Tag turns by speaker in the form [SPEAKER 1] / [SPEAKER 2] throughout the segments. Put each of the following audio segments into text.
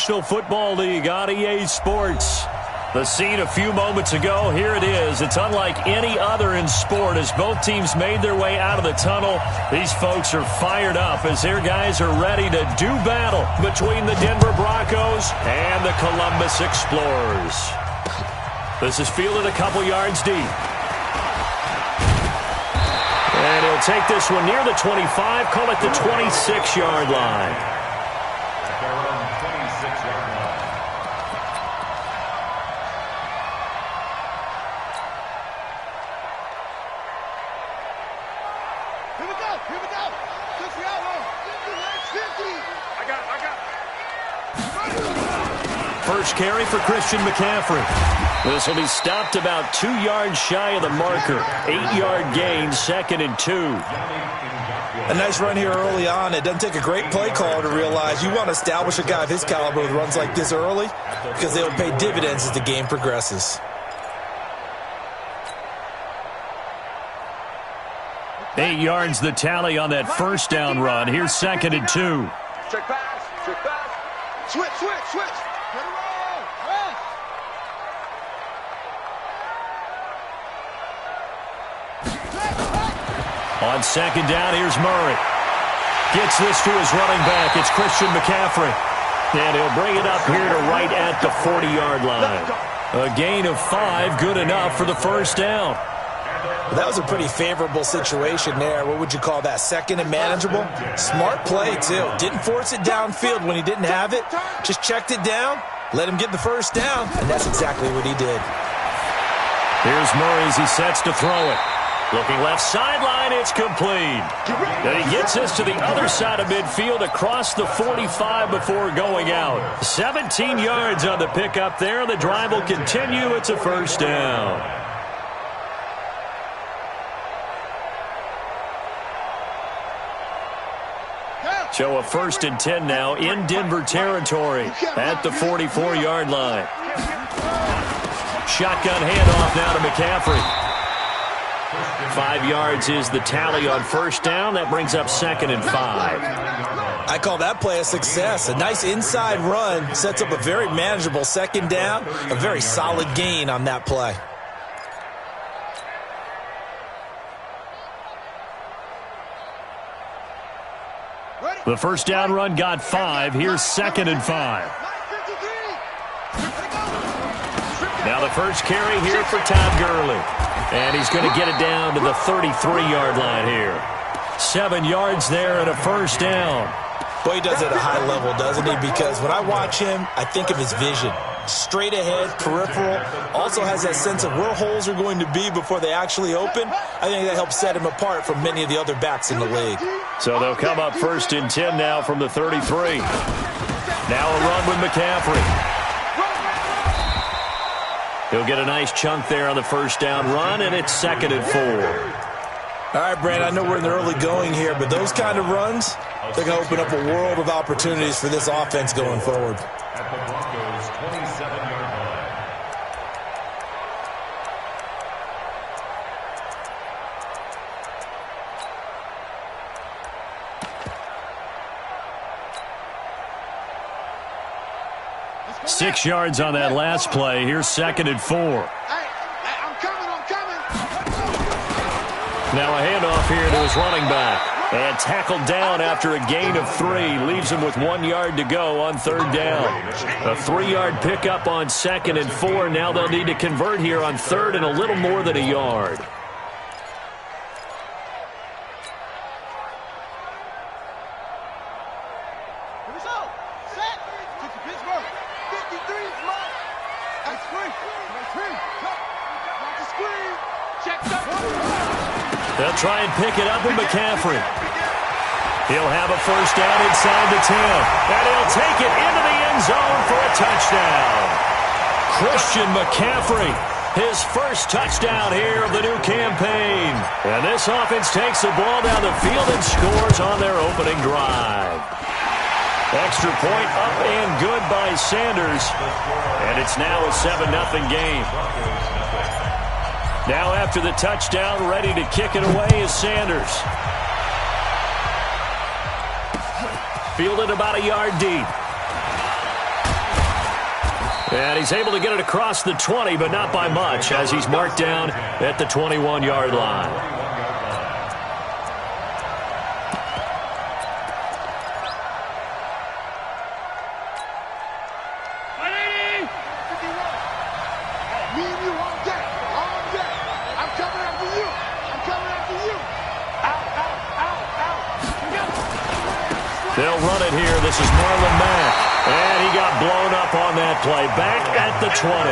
[SPEAKER 1] National Football League on EA Sports. The scene a few moments ago, here it is. It's unlike any other in sport as both teams made their way out of the tunnel. These folks are fired up as their guys are ready to do battle between the Denver Broncos and the Columbus Explorers. This is fielded a couple yards deep. And he'll take this one near the 25, call it the 26-yard line. First carry for Christian McCaffrey. This will be stopped about 2 yards shy of the marker. 8-yard gain, 2nd and 2.
[SPEAKER 2] A nice run here early on. It doesn't take a great play caller to realize you want to establish a guy of his caliber with runs like this early because they'll pay dividends as the game progresses.
[SPEAKER 1] Eight yards the tally on that first down run. Here's 2nd and 2.
[SPEAKER 3] Check pass, check pass. Switch, switch, switch.
[SPEAKER 1] On 2nd down, here's Murray. Gets this to his running back. It's Christian McCaffrey. And he'll bring it up here to right at the 40-yard line. A gain of 5, good enough for the first down.
[SPEAKER 2] That was a pretty favorable situation there. What would you call that? 2nd and manageable? Smart play, too. Didn't force it downfield when he didn't have it. Just checked it down, let him get the first down, and that's exactly what he did.
[SPEAKER 1] Here's Murray as he sets to throw it. Looking left sideline, it's complete. And he gets this to the other side of midfield across the 45 before going out. 17 yards on the pickup there. The drive will continue. It's a first down. So a 1st and 10 now in Denver territory at the 44-yard line. Shotgun handoff now to McCaffrey. 5 yards is the tally on first down. That brings up 2nd and 5.
[SPEAKER 2] I call that play a success. A nice inside run sets up a very manageable 2nd down. A very solid gain on that play.
[SPEAKER 1] The first down run got 5. Here's 2nd and 5. Now the first carry here for Todd Gurley. And he's going to get it down to the 33-yard line here. 7 yards there and a first down.
[SPEAKER 2] Boy, he does it at a high level, doesn't he? Because when I watch him, I think of his vision. Straight ahead, peripheral. Also has that sense of where holes are going to be before they actually open. I think that helps set him apart from many of the other backs in the league.
[SPEAKER 1] So they'll come up 1st and 10 now from the 33. Now a run with McCaffrey. He'll get a nice chunk there on the first down run, and it's 2nd and 4.
[SPEAKER 2] All right, Brand, I know we're in the early going here, but those kind of runs, they're going to open up a world of opportunities for this offense going forward.
[SPEAKER 4] At the Broncos' 27-yard line.
[SPEAKER 1] Six yards on that last play. Here's 2nd and 4.
[SPEAKER 3] I'm coming.
[SPEAKER 1] Now a handoff here to his running back. And tackled down after a gain of 3. Leaves him with 1 yard to go on 3rd down. A 3-yard pickup on 2nd and 4. Now they'll need to convert here on 3rd and a little more than a yard. They'll try and pick it up with McCaffrey. He'll have a first down inside the 10. And he'll take it into the end zone for a touchdown. Christian McCaffrey, his first touchdown here of the new campaign. And this offense takes the ball down the field and scores on their opening drive. Extra point up and good by Sanders. And it's now a 7-0 game. Now after the touchdown, ready to kick it away is Sanders. Fielded about a yard deep. And he's able to get it across the 20, but not by much, as he's marked down at the 21-yard line. They'll run it here. This is Marlon Mack. And he got blown up on that play. Back at the 20.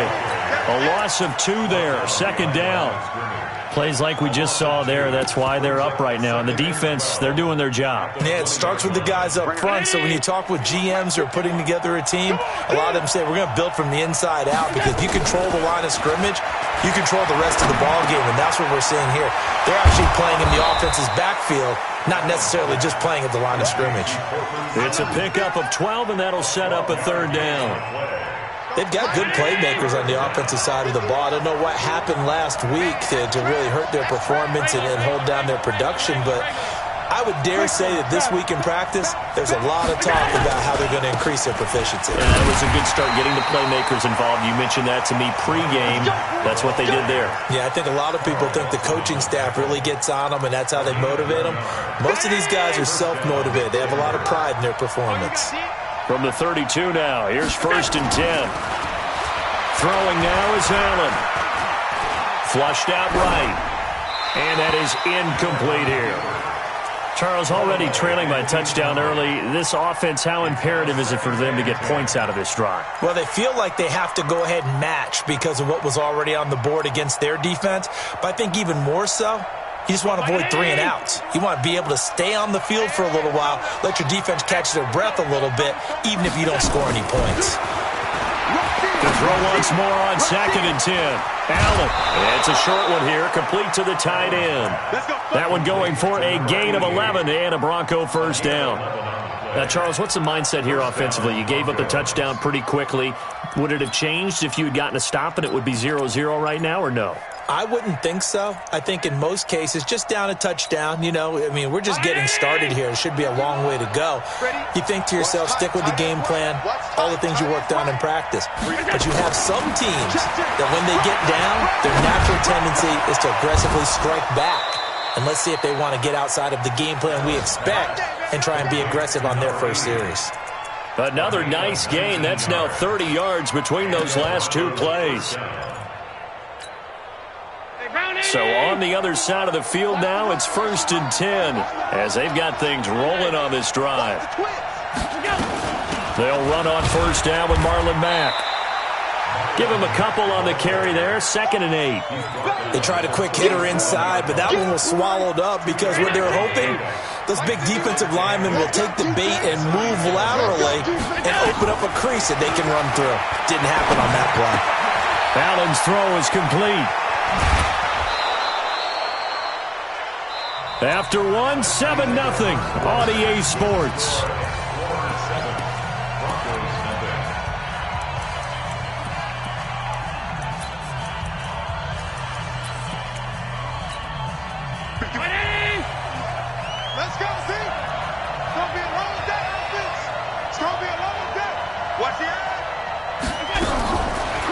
[SPEAKER 1] A loss of 2 there. Second down. Plays like we just saw there. That's why they're up right now. And the defense, they're doing their job.
[SPEAKER 2] Yeah, it starts with the guys up front. So when you talk with GMs who are putting together a team, a lot of them say we're going to build from the inside out, because if you control the line of scrimmage, you control the rest of the ball game, and that's what we're seeing here. They're actually playing in the offense's backfield, not necessarily just playing at the line of scrimmage.
[SPEAKER 1] It's a pickup of 12, and that'll set up a third down.
[SPEAKER 2] They've got good playmakers on the offensive side of the ball. I don't know what happened last week to really hurt their performance and hold down their production, but I would dare say that this week in practice, there's a lot of talk about how they're going to increase their proficiency.
[SPEAKER 1] And that was a good start, getting the playmakers involved. You mentioned that to me pregame. That's what they did there.
[SPEAKER 2] Yeah, I think a lot of people think the coaching staff really gets on them, and that's how they motivate them. Most of these guys are self-motivated. They have a lot of pride in their performance.
[SPEAKER 1] From the 32 now, here's 1st and 10. Throwing now is Allen. Flushed out right. And that is incomplete here. Charles, already trailing by a touchdown early. This offense, how imperative is it for them to get points out of this drive?
[SPEAKER 2] Well, they feel like they have to go ahead and match because of what was already on the board against their defense. But I think even more so, you just want to avoid 3 and outs. You want to be able to stay on the field for a little while, let your defense catch their breath a little bit, even if you don't score any points.
[SPEAKER 1] To throw once more on 2nd and 10. Allen. It's a short one here, complete to the tight end. That one going for a gain of 11 and a Bronco first down. Now, Charles, what's the mindset here offensively? You gave up the touchdown pretty quickly. Would it have changed if you had gotten a stop and it would be 0-0 right now, or no?
[SPEAKER 2] I wouldn't think so. I think in most cases, just down a touchdown, you know, I mean, we're just getting started here. It should be a long way to go. You think to yourself, stick with the game plan, all the things you worked on in practice. But you have some teams that when they get down, their natural tendency is to aggressively strike back. And let's see if they want to get outside of the game plan we expect and try and be aggressive on their first series.
[SPEAKER 1] Another nice gain. That's now 30 yards between those last 2 plays. So on the other side of the field now, it's 1st and 10 as they've got things rolling on this drive. They'll run on 1st down with Marlon Mack. Give him a couple on the carry there, 2nd and 8.
[SPEAKER 2] They tried a quick hitter inside, but that one was swallowed up because what they're hoping, those big defensive linemen will take the bait and move laterally and open up a crease that they can run through. Didn't happen on that play.
[SPEAKER 1] Allen's throw is complete. After 1, 7-0 on EA Sports.
[SPEAKER 3] Let's go, team. It's going to be a long day, offense. It's going to be a long day. What's the end?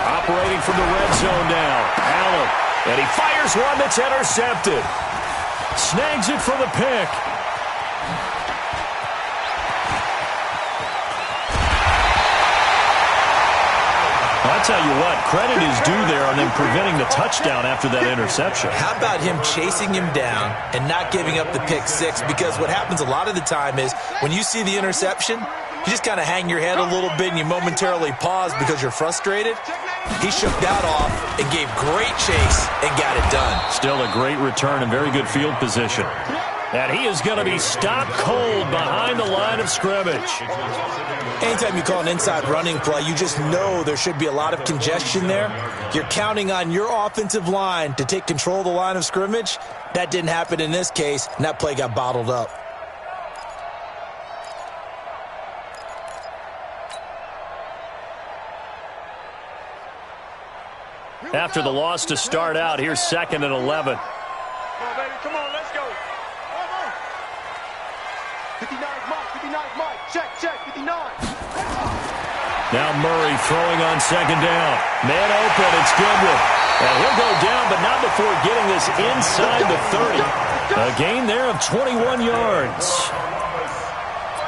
[SPEAKER 1] Operating from the red zone now. Allen. And he fires one that's intercepted. Snags it for the pick. I'll tell you what, credit is due there on them preventing the touchdown after that interception.
[SPEAKER 2] How about him chasing him down and not giving up the pick 6? Because what happens a lot of the time is when you see the interception, you just kind of hang your head a little bit and you momentarily pause because you're frustrated. He shook that off and gave great chase and got it done.
[SPEAKER 1] Still a great return and very good field position. And he is going to be stopped cold behind the line of scrimmage.
[SPEAKER 2] Anytime you call an inside running play, you just know there should be a lot of congestion there. You're counting on your offensive line to take control of the line of scrimmage. That didn't happen in this case, and that play got bottled up.
[SPEAKER 1] After the loss to start out, here's 2nd and 11.
[SPEAKER 3] Come on, baby. Come on, let's go. Come on. 59 Mike, 59 Mike. Check, 59.
[SPEAKER 1] Now Murray throwing on second down. Man open, it's Goodwin. And he'll go down, but not before getting this inside the 30. A gain there of 21 yards.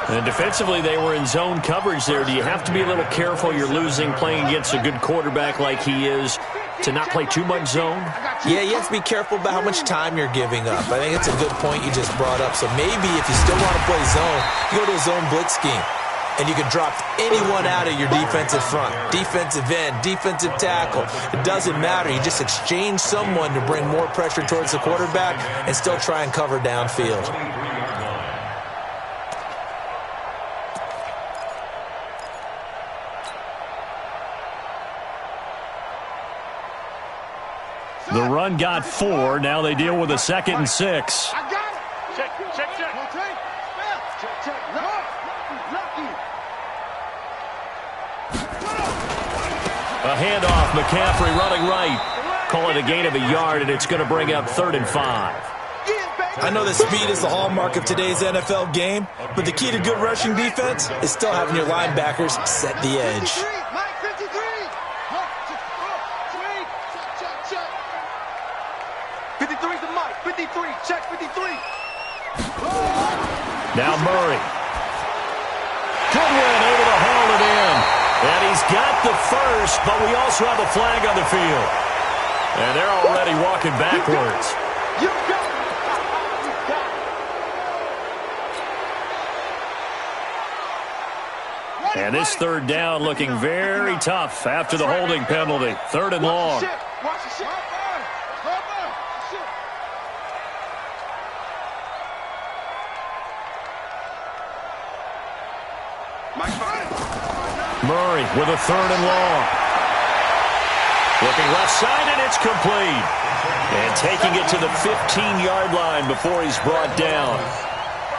[SPEAKER 1] And defensively, they were in zone coverage there. Do you have to be a little careful? You're losing playing against a good quarterback like he is to not play too much zone?
[SPEAKER 2] Yeah, you have to be careful about how much time you're giving up. I think it's a good point you just brought up. So maybe if you still want to play zone, you go to a zone blitz scheme. And you can drop anyone out of your defensive front. Defensive end, defensive tackle. It doesn't matter. You just exchange someone to bring more pressure towards the quarterback and still try and cover downfield.
[SPEAKER 1] The run got 4. Now they deal with a 2nd and 6.
[SPEAKER 3] I got it. Check. Check. Lucky.
[SPEAKER 1] A handoff, McCaffrey running right. Call it a gain of a yard, and it's going to bring up 3rd and 5.
[SPEAKER 2] I know that speed is the hallmark of today's NFL game, but the key to good rushing defense is still having your linebackers set the edge.
[SPEAKER 3] 53's the mic. 53. Check 53.
[SPEAKER 1] Now Murray. Goodwin able to haul it in. And he's got the first, but we also have a flag on the field. And they're already walking backwards.
[SPEAKER 3] You got it.
[SPEAKER 1] And this 3rd down looking very tough after the holding penalty. 3rd and long.
[SPEAKER 3] Watch the shit.
[SPEAKER 1] Murray with a 3rd and long. Looking left side, and it's complete. And taking it to the 15-yard line before he's brought down.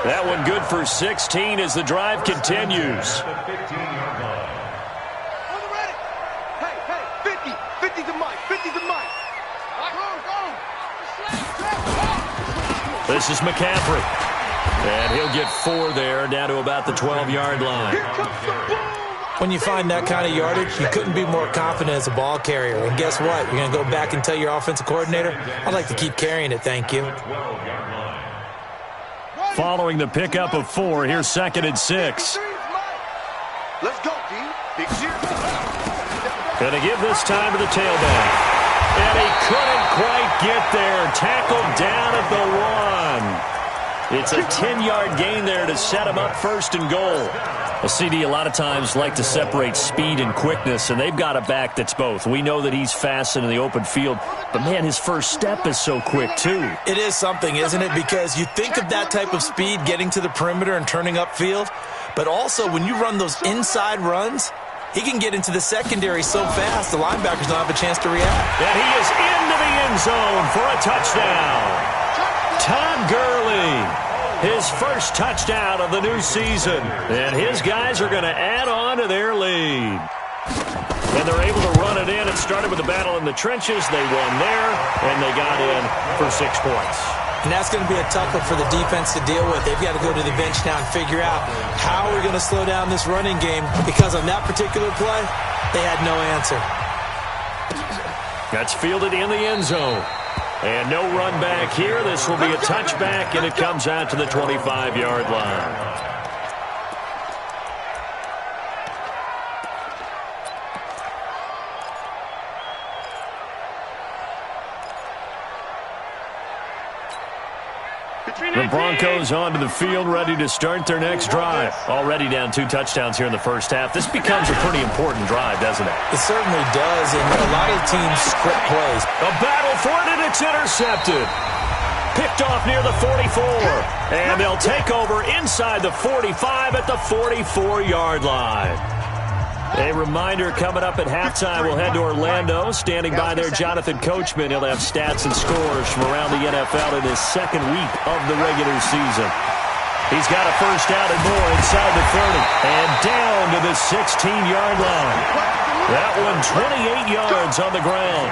[SPEAKER 1] That one good for 16 as the drive continues.
[SPEAKER 3] Hey, 50. 50's the mic. 50's the mic.
[SPEAKER 1] This is McCaffrey. And he'll get 4 there, down to about the 12-yard line.
[SPEAKER 2] When you find that kind of yardage, you couldn't be more confident as a ball carrier. And guess what? You're going to go back and tell your offensive coordinator, I'd like to keep carrying it, thank you.
[SPEAKER 1] Following the pickup of 4, here's 2nd and 6.
[SPEAKER 3] Let's go, D. Big zero.
[SPEAKER 1] Going to give this time to the tailback. And he couldn't quite get there. Tackled down at the 1. It's a 10-yard gain there to set him up 1st and goal. Well, CD, a lot of times like to separate speed and quickness, and they've got a back that's both. We know that he's fast in the open field, but, man, his first step is so quick, too.
[SPEAKER 2] It is something, isn't it? Because you think of that type of speed getting to the perimeter and turning upfield, but also when you run those inside runs, he can get into the secondary so fast the linebackers don't have a chance to react.
[SPEAKER 1] And he is into the end zone for a touchdown. Todd Gurley, his first touchdown of the new season. And his guys are going to add on to their lead. And they're able to run it in. It started with a battle in the trenches. They won there, and they got in for 6 points.
[SPEAKER 2] And that's going to be a tough one for the defense to deal with. They've got to go to the bench now and figure out how we're going to slow down this running game, because on that particular play, they had no answer.
[SPEAKER 1] That's fielded in the end zone. And no run back here. This will be a touchback, and it comes out to the 25-yard line. The Broncos onto the field, ready to start their next drive. Already down 2 touchdowns here in the first half. This becomes a pretty important drive, doesn't it?
[SPEAKER 2] It certainly does, and a lot of teams script plays.
[SPEAKER 1] A battle for it, and it's intercepted. Picked off near the 44. And they'll take over inside the 45 at the 44-yard line. A reminder, coming up at halftime, we'll head to Orlando. Standing by there, Jonathan Coachman. He'll have stats and scores from around the NFL in his second week of the regular season. He's got a first down and more inside the 30. And down to the 16-yard line. That one 28 yards on the ground.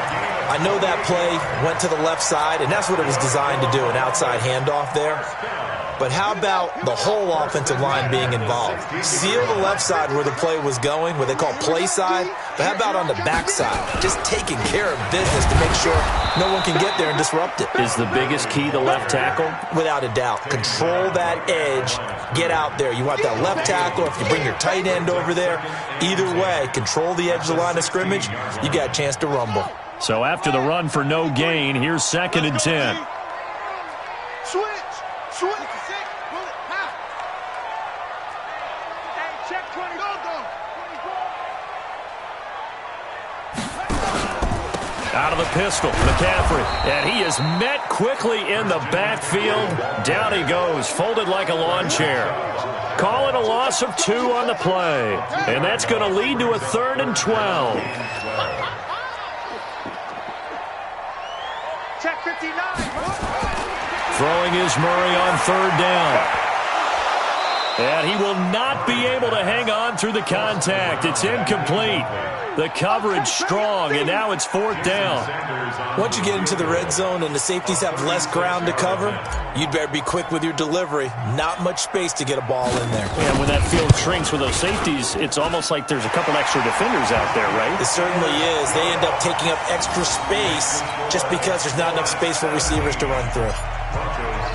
[SPEAKER 2] I know that play went to the left side, and that's what it was designed to do, an outside handoff there. But how about the whole offensive line being involved? Seal the left side where the play was going, what they call play side. But how about on the back side? Just taking care of business to make sure no one can get there and disrupt it.
[SPEAKER 1] Is the biggest key the left tackle?
[SPEAKER 2] Without a doubt. Control that edge. Get out there. You want that left tackle. If you bring your tight end over there, either way, control the edge of the line of scrimmage, you got a chance to rumble.
[SPEAKER 1] So after the run for no gain, here's 2nd and 10.
[SPEAKER 3] Switch. Pull it. Now. Hey, check 20. Go.
[SPEAKER 1] Out of the pistol, McCaffrey. And he is met quickly in the backfield. Down he goes, folded like a lawn chair. Call it a loss of 2 on the play. And that's going to lead to a 3rd and 12.
[SPEAKER 3] Check 59.
[SPEAKER 1] Throwing is Murray on 3rd down. And he will not be able to hang on through the contact. It's incomplete. The coverage strong, and now it's 4th down.
[SPEAKER 2] Once you get into the red zone and the safeties have less ground to cover, you'd better be quick with your delivery. Not much space to get a ball in there.
[SPEAKER 1] And when that field shrinks with those safeties, it's almost like there's a couple extra defenders out there, right?
[SPEAKER 2] It certainly is. They end up taking up extra space just because there's not enough space for receivers to run through.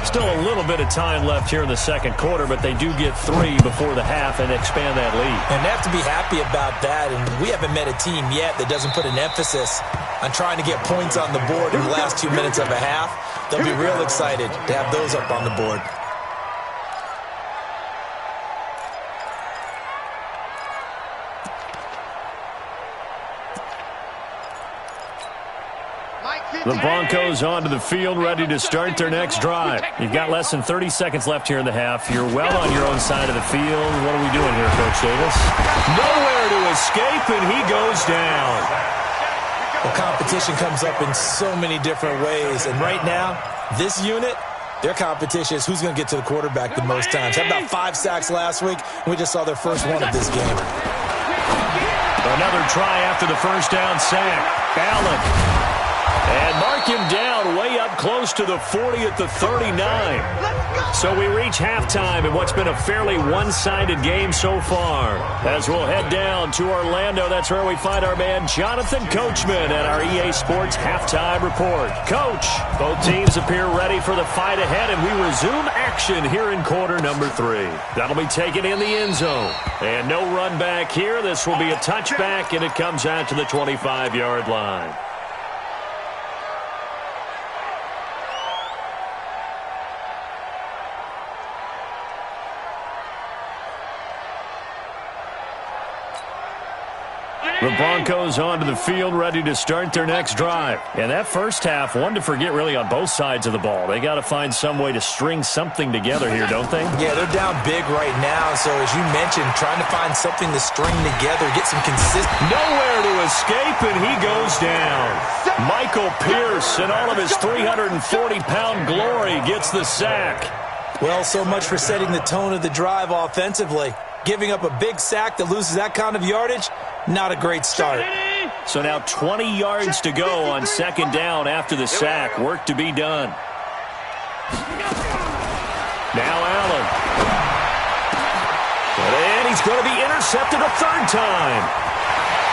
[SPEAKER 1] Still a little bit of time left here in the 2nd quarter, but they do get 3 before the half and expand that lead.
[SPEAKER 2] And they have to be happy about that, and we haven't met a team yet that doesn't put an emphasis on trying to get points on the board in the last 2 minutes of a half. They'll be real excited to have those up on the board.
[SPEAKER 1] The Broncos onto the field, ready to start their next drive. You've got less than 30 seconds left here in the half. You're well on your own side of the field. What are we doing here, Coach Davis? Nowhere to escape, and he goes down.
[SPEAKER 2] The competition comes up in so many different ways, and right now, this unit, their competition is who's going to get to the quarterback the most times. Had about 5 sacks last week, and we just saw their first one of this game.
[SPEAKER 1] Another try after the first down sack. Allen. And mark him down way up close to the 40 at the 39. So we reach halftime in what's been a fairly one-sided game so far. As we'll head down to Orlando, that's where we find our man Jonathan Coachman at our EA Sports Halftime Report. Coach, both teams appear ready for the fight ahead, and we resume action here in quarter number 3. That'll be taken in the end zone. And no run back here. This will be a touchback, and it comes out to the 25-yard line. The Broncos onto the field, ready to start their next drive. And that first half, one to forget really on both sides of the ball. They got to find some way to string something together here, don't they?
[SPEAKER 2] Yeah, they're down big right now. So as you mentioned, trying to find something to string together, get some consistent.
[SPEAKER 1] Nowhere to escape, and he goes down. Michael Pierce, in all of his 340-pound glory, gets the sack.
[SPEAKER 2] Well, so much for setting the tone of the drive offensively. Giving up a big sack that loses that kind of yardage, not a great start.
[SPEAKER 1] So now 20 yards to go on 2nd down after the sack. Work to be done. Now Allen. And he's going to be intercepted a 3rd time.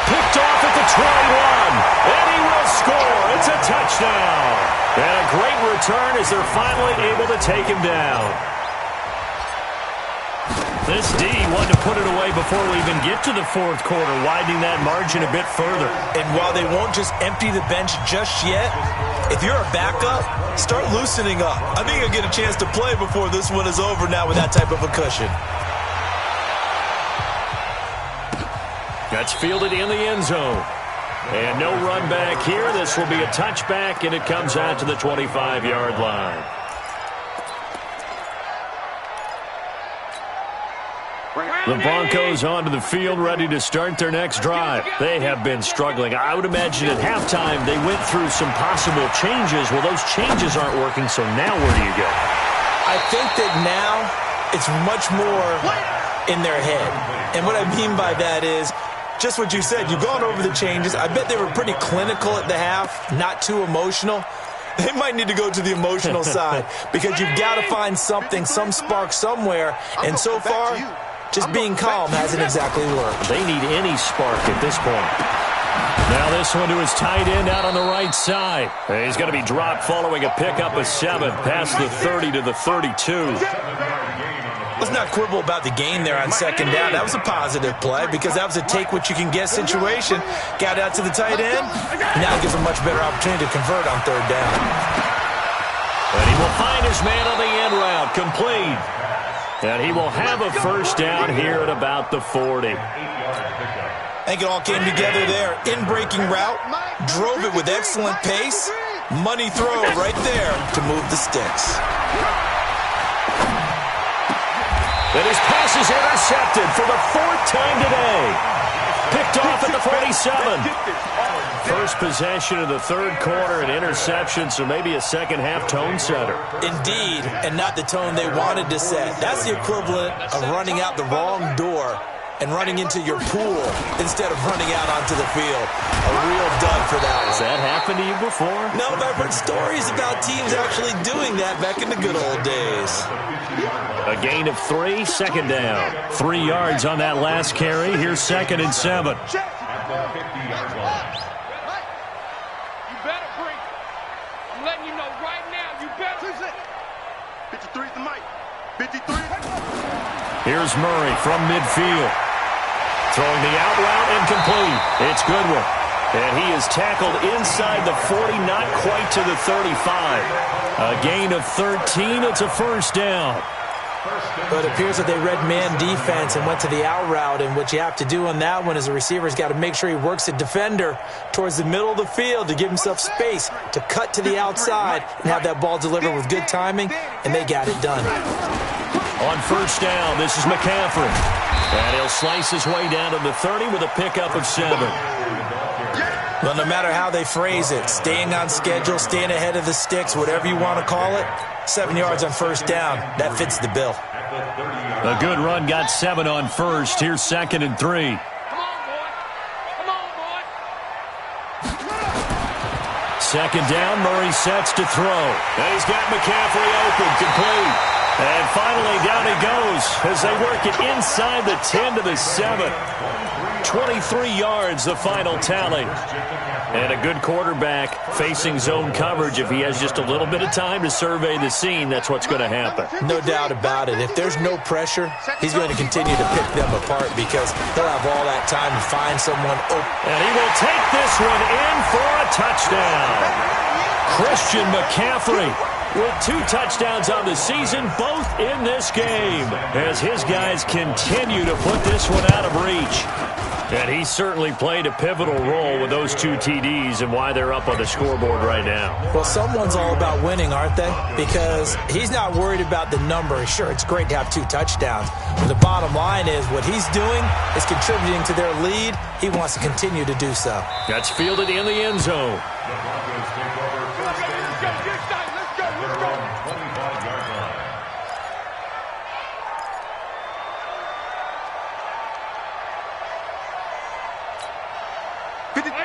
[SPEAKER 1] Picked off at the 21. And he will score. It's a touchdown. And a great return as they're finally able to take him down. This D wanted to put it away before we even get to the 4th quarter, widening that margin a bit further.
[SPEAKER 2] And while they won't just empty the bench just yet, if you're a backup, start loosening up. I think you'll get a chance to play before this one is over now with that type of a cushion.
[SPEAKER 1] That's fielded in the end zone. And no run back here. This will be a touchback, and it comes out to the 25-yard line. The Broncos onto the field, ready to start their next drive. They have been struggling. I would imagine at halftime they went through some possible changes. Well, those changes aren't working, so now where do you go?
[SPEAKER 2] I think that now it's much more in their head. And what I mean by that is just what you said. You've gone over the changes. I bet they were pretty clinical at the half, not too emotional. They might need to go to the emotional side because you've got to find something, some spark somewhere. And so far, just being calm hasn't exactly worked.
[SPEAKER 1] They need any spark at this point. Now this one to his tight end out on the right side. He's going to be dropped following a pickup of 7 past the 30 to the 32.
[SPEAKER 2] Let's not quibble about the gain there on second down. That was a positive play because that was a take-what-you-can-get situation. Got out to the tight end. Now it gives a much better opportunity to convert on third down.
[SPEAKER 1] And he will find his man on the end route, complete. And he will have a first down here at about the 40.
[SPEAKER 2] I think it all came together there. In-breaking route, drove it with excellent pace. Money throw right there to move the sticks.
[SPEAKER 1] And his pass is intercepted for the 4th time today. Picked off at the 47. First possession of the third quarter, an interception, so maybe a second-half tone setter.
[SPEAKER 2] Indeed, and not the tone they wanted to set. That's the equivalent of running out the wrong door and running into your pool instead of running out onto the field. A real dud for that one.
[SPEAKER 1] Has that happened to you before?
[SPEAKER 2] No, but I've heard stories about teams actually doing that back in the good old days.
[SPEAKER 1] A gain of 3, second down. 3 yards on that last carry. Here's 2nd and 7.
[SPEAKER 3] You better bring it. I'm letting you know right now, you better. 53's the mic. 53.
[SPEAKER 1] Here's Murray from midfield. Throwing the out route and complete. It's Goodwin. And he is tackled inside the 40, not quite to the 35. A gain of 13. It's a first down.
[SPEAKER 2] But it appears that they read man defense and went to the out route, and what you have to do on that one is the receiver's got to make sure he works the defender towards the middle of the field to give himself space to cut to the outside and have that ball delivered with good timing, and they got it done.
[SPEAKER 1] On first down, this is McCaffrey. And he'll slice his way down to the 30 with a pickup of 7.
[SPEAKER 2] Well, no matter how they phrase it, staying on schedule, staying ahead of the sticks, whatever you want to call it, 7 yards on first down, that fits the bill.
[SPEAKER 1] A good run got 7 on first. Here's 2nd and 3.
[SPEAKER 3] Come on, boy. Come on, boy.
[SPEAKER 1] Second down, Murray sets to throw. And he's got McCaffrey open, complete. And finally, down he goes as they work it inside the 10 to the 7. 23 yards, the final tally. And a good quarterback facing zone coverage. If he has just a little bit of time to survey the scene, that's what's going to happen.
[SPEAKER 2] No doubt about it. If there's no pressure, he's going to continue to pick them apart because he'll have all that time to find someone open.
[SPEAKER 1] And he will take this one in for a touchdown. Christian McCaffrey with 2 touchdowns on the season, both in this game, as his guys continue to put this one out of reach. And he certainly played a pivotal role with those 2 TDs and why they're up on the scoreboard right now.
[SPEAKER 2] Well, someone's all about winning, aren't they? Because he's not worried about the number. Sure, it's great to have 2 touchdowns. But the bottom line is what he's doing is contributing to their lead. He wants to continue to do so.
[SPEAKER 1] That's fielded in the end zone.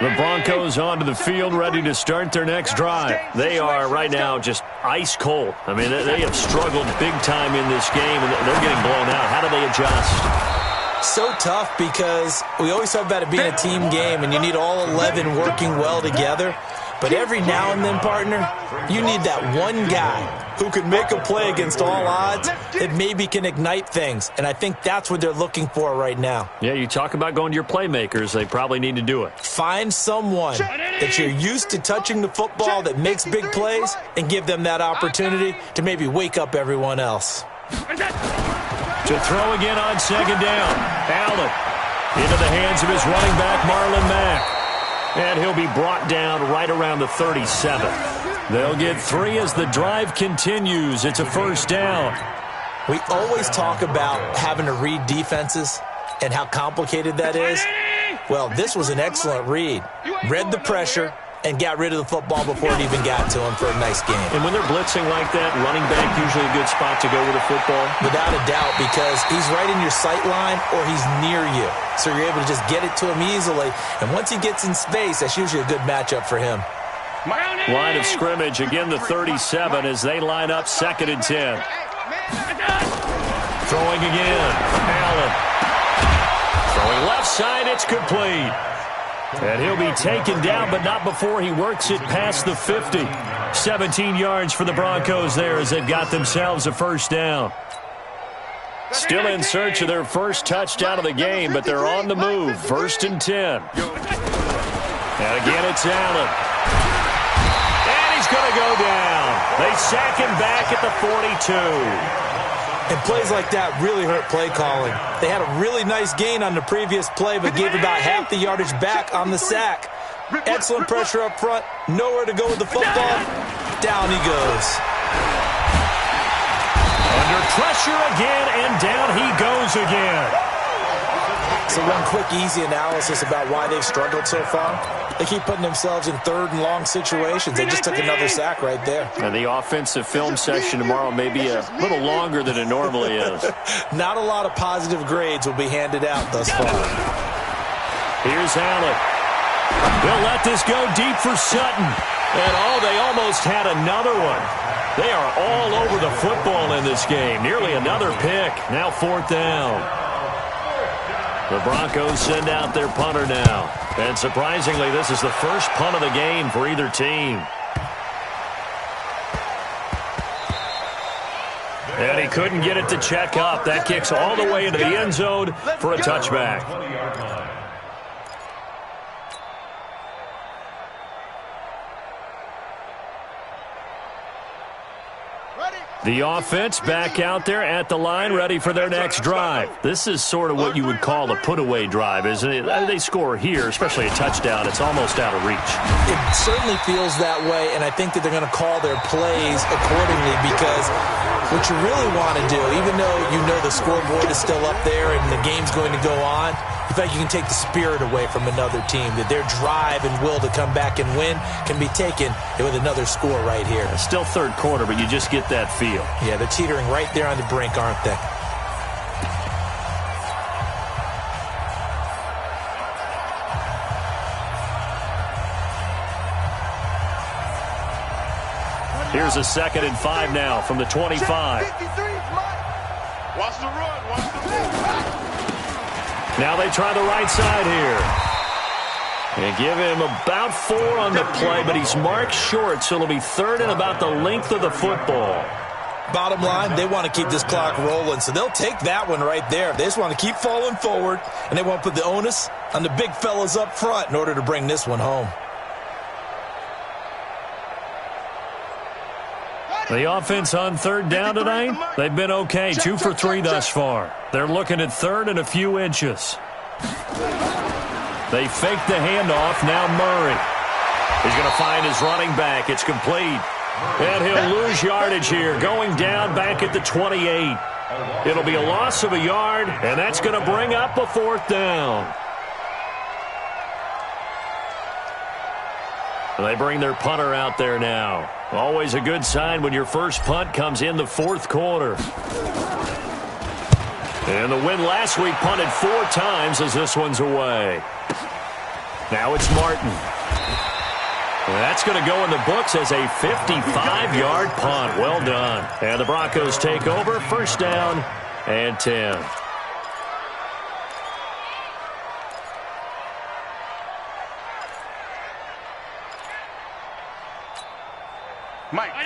[SPEAKER 1] The Broncos onto the field, ready to start their next drive. They are right now just ice cold. I mean, they have struggled big time in this game, and they're getting blown out. How do they adjust?
[SPEAKER 2] So tough because we always talk about it being a team game, and you need all 11 working well together. But every now and then, partner, you need that one guy who can make a play against all odds that maybe can ignite things. And I think that's what they're looking for right now.
[SPEAKER 1] Yeah, you talk about going to your playmakers. They probably need to do it.
[SPEAKER 2] Find someone that you're used to touching the football that makes big plays and give them that opportunity to maybe wake up everyone else.
[SPEAKER 1] To throw again on second down. Allen into the hands of his running back, Marlon Mack. And he'll be brought down right around the 37. They'll get 3 as the drive continues. It's a first down.
[SPEAKER 2] We always talk about having to read defenses and how complicated that is. Well, this was an excellent read. Read the pressure and got rid of the football before it even got to him for a nice game.
[SPEAKER 1] And when they're blitzing like that, running back usually a good spot to go with the football?
[SPEAKER 2] Without a doubt, because he's right in your sight line or he's near you. So you're able to just get it to him easily. And once he gets in space, that's usually a good matchup for him.
[SPEAKER 1] Line of scrimmage, again the 37 as they line up 2nd and 10. Throwing again. Allen. Throwing left side, it's complete. And he'll be taken down, but not before he works it past the 50. 17 yards for the Broncos there as they've got themselves a first down. Still in search of their first touchdown of the game, but they're on the move. 1st and 10. And again, it's Allen. And he's going to go down. They sack him back at the 42.
[SPEAKER 2] And plays like that really hurt play calling. They had a really nice gain on the previous play, but gave about half the yardage back on the sack. Excellent pressure up front. Nowhere to go with the football. Down he goes.
[SPEAKER 1] Under pressure again, and down he goes again.
[SPEAKER 2] So one quick, easy analysis about why they've struggled so far. They keep putting themselves in 3rd and long situations. They just took another sack right there.
[SPEAKER 1] And the offensive film section tomorrow may be a little longer than it normally is.
[SPEAKER 2] Not a lot of positive grades will be handed out thus far.
[SPEAKER 1] Here's Allen. They'll let this go deep for Sutton. And they almost had another one. They are all over the football in this game. Nearly another pick. Now 4th down. The Broncos send out their punter now. And surprisingly, this is the first punt of the game for either team. And he couldn't get it to check up. That kicks all the way into the end zone for a touchback. The offense back out there at the line, ready for their next drive. This is sort of what you would call a put-away drive, isn't it? They score here, especially a touchdown. It's almost out of reach.
[SPEAKER 2] It certainly feels that way, and I think that they're going to call their plays accordingly because what you really want to do, even though you know the scoreboard is still up there and the game's going to go on, in fact, you can take the spirit away from another team, that their drive and will to come back and win can be taken with another score right here.
[SPEAKER 1] It's still 3rd quarter, but you just get that feel.
[SPEAKER 2] Yeah, they're teetering right there on the brink, aren't they?
[SPEAKER 1] Here's a 2nd and 5 now from the 25.
[SPEAKER 3] Watch the run. Watch the run.
[SPEAKER 1] Now they try the right side here. And give him about 4 on the play, but he's marked short, so it'll be 3rd and about the length of the football.
[SPEAKER 2] Bottom line, they want to keep this clock rolling, so they'll take that one right there. They just want to keep falling forward, and they want to put the onus on the big fellas up front in order to bring this one home.
[SPEAKER 1] The offense on 3rd down tonight, they've been okay, 2 for 3 thus far. They're looking at 3rd and a few inches. They fake the handoff, now Murray. He's going to find his running back. It's complete. And he'll lose yardage here, going down back at the 28. It'll be a loss of a yard, and that's going to bring up a 4th down. They bring their punter out there now. Always a good sign when your first punt comes in the 4th quarter. And the win last week punted 4 times as this one's away. Now it's Martin. That's going to go in the books as a 55-yard punt. Well done. And the Broncos take over, 1st down and 10.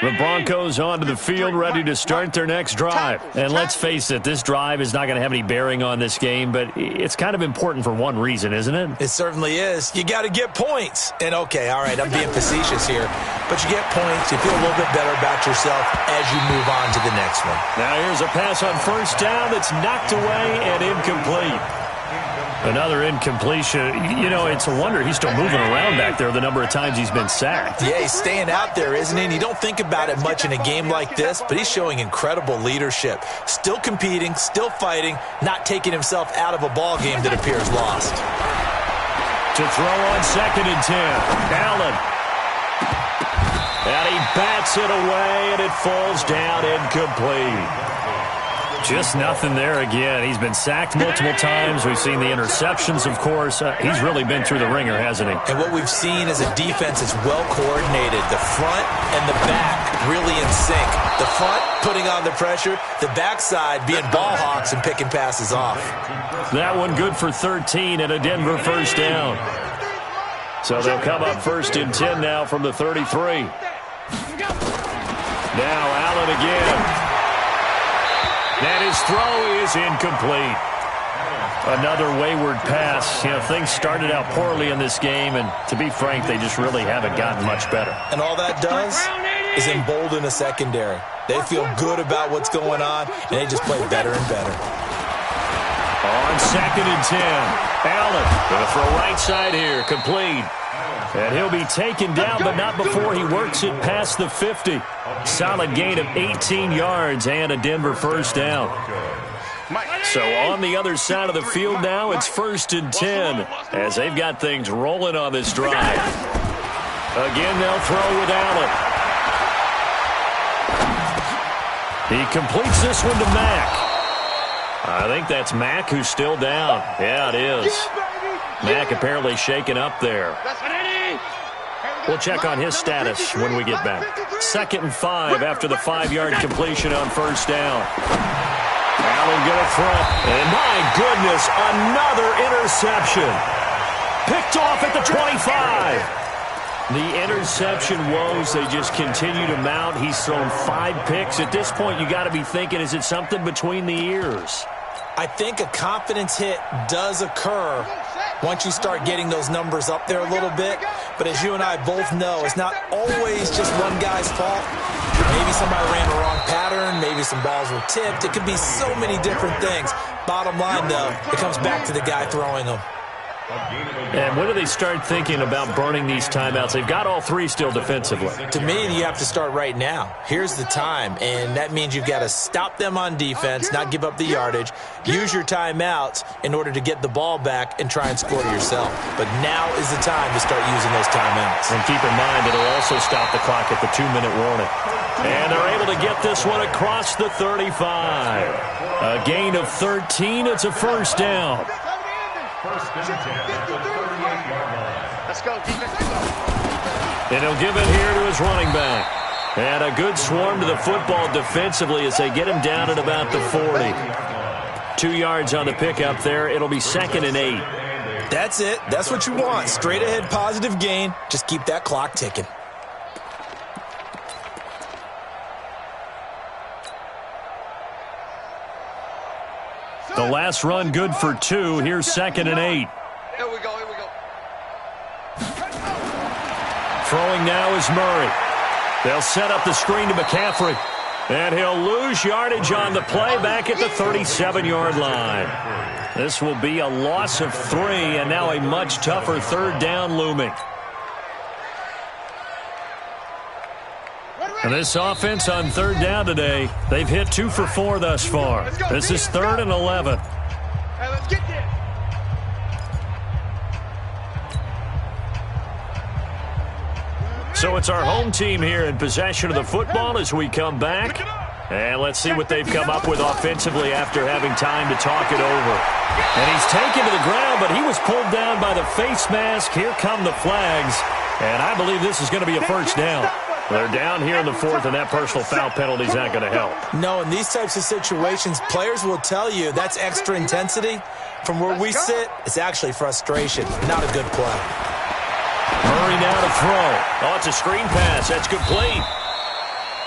[SPEAKER 1] The Broncos onto the field, ready to start their next drive. And let's face it, this drive is not going to have any bearing on this game, but it's kind of important for one reason, isn't it?
[SPEAKER 2] It certainly is. You got to get points. And, okay, all right, I'm being facetious here, but you get points, you feel a little bit better about yourself as you move on to the next one.
[SPEAKER 1] Now here's a pass on 1st down that's knocked away and incomplete. Another incompletion. You know, it's a wonder he's still moving around back there the number of times he's been sacked.
[SPEAKER 2] Yeah, he's staying out there, isn't he? And you don't think about it much in a game like this, but he's showing incredible leadership. Still competing, still fighting, not taking himself out of a ball game that appears lost.
[SPEAKER 1] To throw on 2nd and 10. Allen. And he bats it away, and it falls down incomplete. Just nothing there again. He's been sacked multiple times. We've seen the interceptions, of course. He's really been through the ringer, hasn't he?
[SPEAKER 2] And what we've seen is a defense that's well coordinated. The front and the back really in sync. The front putting on the pressure, the backside being ball hawks and picking passes off.
[SPEAKER 1] That one good for 13 and a Denver first down. So they'll come up first and 10 now from the 33. Now Allen again. And his throw is incomplete. Another wayward pass. You know, things started out poorly in this game, and to be frank, they just really haven't gotten much better.
[SPEAKER 2] And all that does is embolden a secondary. They feel good about what's going on, and they just play better and better.
[SPEAKER 1] On 2nd and 10, Allen going to throw right side here, complete. And he'll be taken down, but not before he works it past the 50. Solid gain of 18 yards and a Denver first down. So on the other side of the field now, it's 1st and 10 as they've got things rolling on this drive. Again, they'll throw with Allen. He completes this one to Mack. I think that's Mack who's still down. Yeah, it is. Mack apparently shaken up there. We'll check on his status when we get back. 2nd and 5 after the 5-yard completion on first down. Allen going to throw. And my goodness, another interception. Picked off at the 25. The interception woes, they just continue to mount. He's thrown 5 picks. At this point, you got to be thinking, is it something between the ears?
[SPEAKER 2] I think a confidence hit does occur once you start getting those numbers up there a little bit. But as you and I both know, it's not always just one guy's fault. Maybe somebody ran the wrong pattern. Maybe some balls were tipped. It could be so many different things. Bottom line, though, it comes back to the guy throwing them.
[SPEAKER 1] And when do they start thinking about burning these timeouts? They've got all 3 still defensively.
[SPEAKER 2] To me, you have to start right now. Here's the time, and that means you've got to stop them on defense, not give up the yardage, use your timeouts in order to get the ball back and try and score yourself. But now is the time to start using those timeouts.
[SPEAKER 1] And keep in mind, it'll also stop the clock at the 2-minute warning. And they're able to get this one across the 35. A gain of 13. It's a first down.
[SPEAKER 4] First and 10 at the 38-yard line.
[SPEAKER 3] Let's go, defense.
[SPEAKER 1] And he'll give it here to his running back. And a good swarm to the football defensively as they get him down at about the 40. 2 yards on the pickup there. It'll be 2nd and 8.
[SPEAKER 2] That's it. That's what you want. Straight ahead positive gain. Just keep that clock ticking.
[SPEAKER 1] The last run good for 2. Here's 2nd and 8.
[SPEAKER 3] Here we go, here we go.
[SPEAKER 1] Throwing now is Murray. They'll set up the screen to McCaffrey. And he'll lose yardage on the play back at the 37-yard line. This will be a loss of 3, and now a much tougher 3rd down looming. And this offense on 3rd down today, they've hit 2 for 4 thus far. This is 3rd and 11.
[SPEAKER 3] Hey, let's get there.
[SPEAKER 1] So it's our home team here in possession of the football as we come back. And let's see what they've come up with offensively after having time to talk it over. And he's taken to the ground, but he was pulled down by the face mask. Here come the flags. And I believe this is going to be a first down. They're down here in the 4th, and that personal foul penalty is not going to help.
[SPEAKER 2] No, in these types of situations, players will tell you that's extra intensity. From where we sit, it's actually frustration. Not a good play.
[SPEAKER 1] Murray now to throw. Oh, it's a screen pass. That's complete.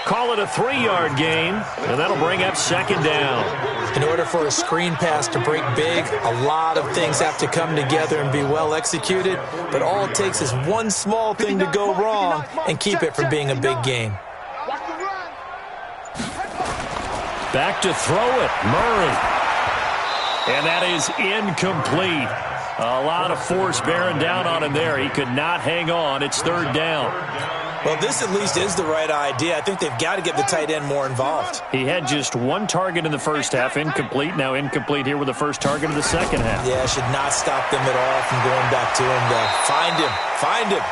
[SPEAKER 1] Call it a 3-yard gain, and that'll bring up 2nd down.
[SPEAKER 2] In order for a screen pass to break big, a lot of things have to come together and be well executed, but all it takes is one small thing to go wrong and keep it from being a big gain.
[SPEAKER 1] Back to throw it, Murray. And that is incomplete. A lot of force bearing down on him there. He could not hang on. It's 3rd down.
[SPEAKER 2] Well, this at least is the right idea. I think they've got to get the tight end more involved.
[SPEAKER 1] He had just 1 target in the first half, incomplete. Now incomplete here with the first target of the second half.
[SPEAKER 2] Yeah, should not stop them at all from going back to him. Find him.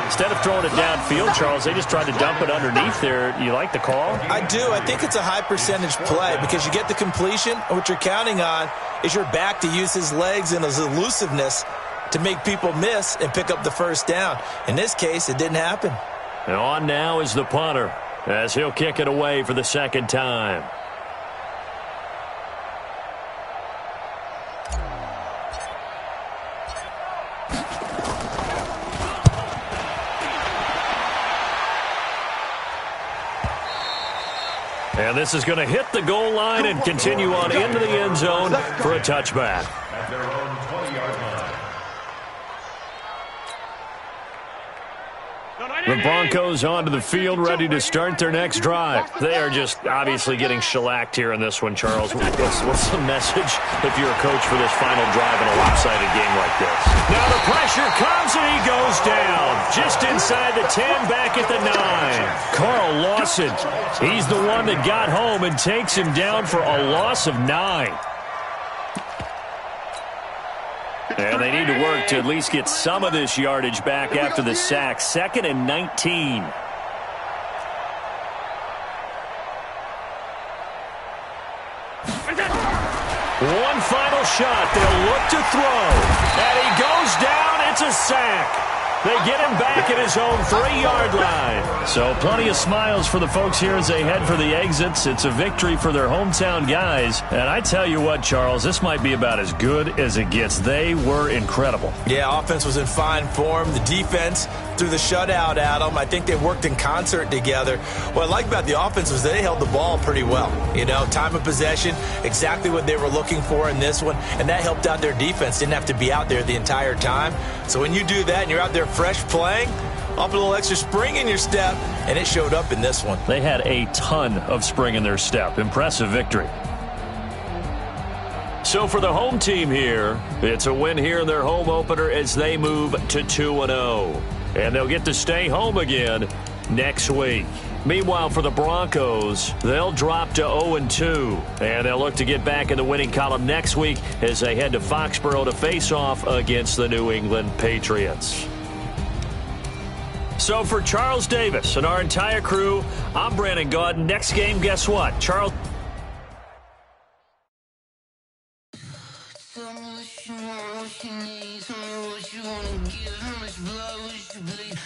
[SPEAKER 1] Instead of throwing it downfield, Charles, they just tried to dump it underneath there. You like the call?
[SPEAKER 2] I do. I think it's a high percentage play because you get the completion, and what you're counting on is your back to use his legs and his elusiveness to make people miss and pick up the first down. In this case, it didn't happen.
[SPEAKER 1] And on now is the punter as he'll kick it away for the second time. And this is going to hit the goal line and continue on into the end zone for a touchback.
[SPEAKER 4] At their own 20-yard line.
[SPEAKER 1] The Broncos onto the field, ready to start their next drive. They are just obviously getting shellacked here in this one, Charles. What's the message if you're a coach for this final drive in a lopsided game like this? Now the pressure comes and he goes down. Just inside the 10, back at the 9. Carl Lawson, he's the one that got home and takes him down for a loss of 9. And they need to work to at least get some of this yardage back after the sack. 2nd and 19. One final shot. They'll look to throw. And he goes down. It's a sack. They get him back at his own 3-yard line. So plenty of smiles for the folks here as they head for the exits. It's a victory for their hometown guys. And I tell you what, Charles, this might be about as good as it gets. They were incredible.
[SPEAKER 2] Yeah, offense was in fine form. The defense threw the shutout at them. I think they worked in concert together. What I like about the offense was they held the ball pretty well. You know, time of possession, exactly what they were looking for in this one. And that helped out their defense. Didn't have to be out there the entire time. So when you do that and you're out there fresh playing, up a little extra spring in your step, and it showed up in this one.
[SPEAKER 1] They had a ton of spring in their step. Impressive victory. So for the home team here, it's a win here in their home opener as they move to 2-0. And they'll get to stay home again next week. Meanwhile, for the Broncos, they'll drop to 0-2. And they'll look to get back in the winning column next week as they head to Foxborough to face off against the New England Patriots. So for Charles Davis and our entire crew, I'm Brandon Gaudin. Next game, guess what? Charles.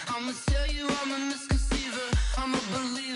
[SPEAKER 5] I'ma tell you I'm a misconceiver. I'm a believer.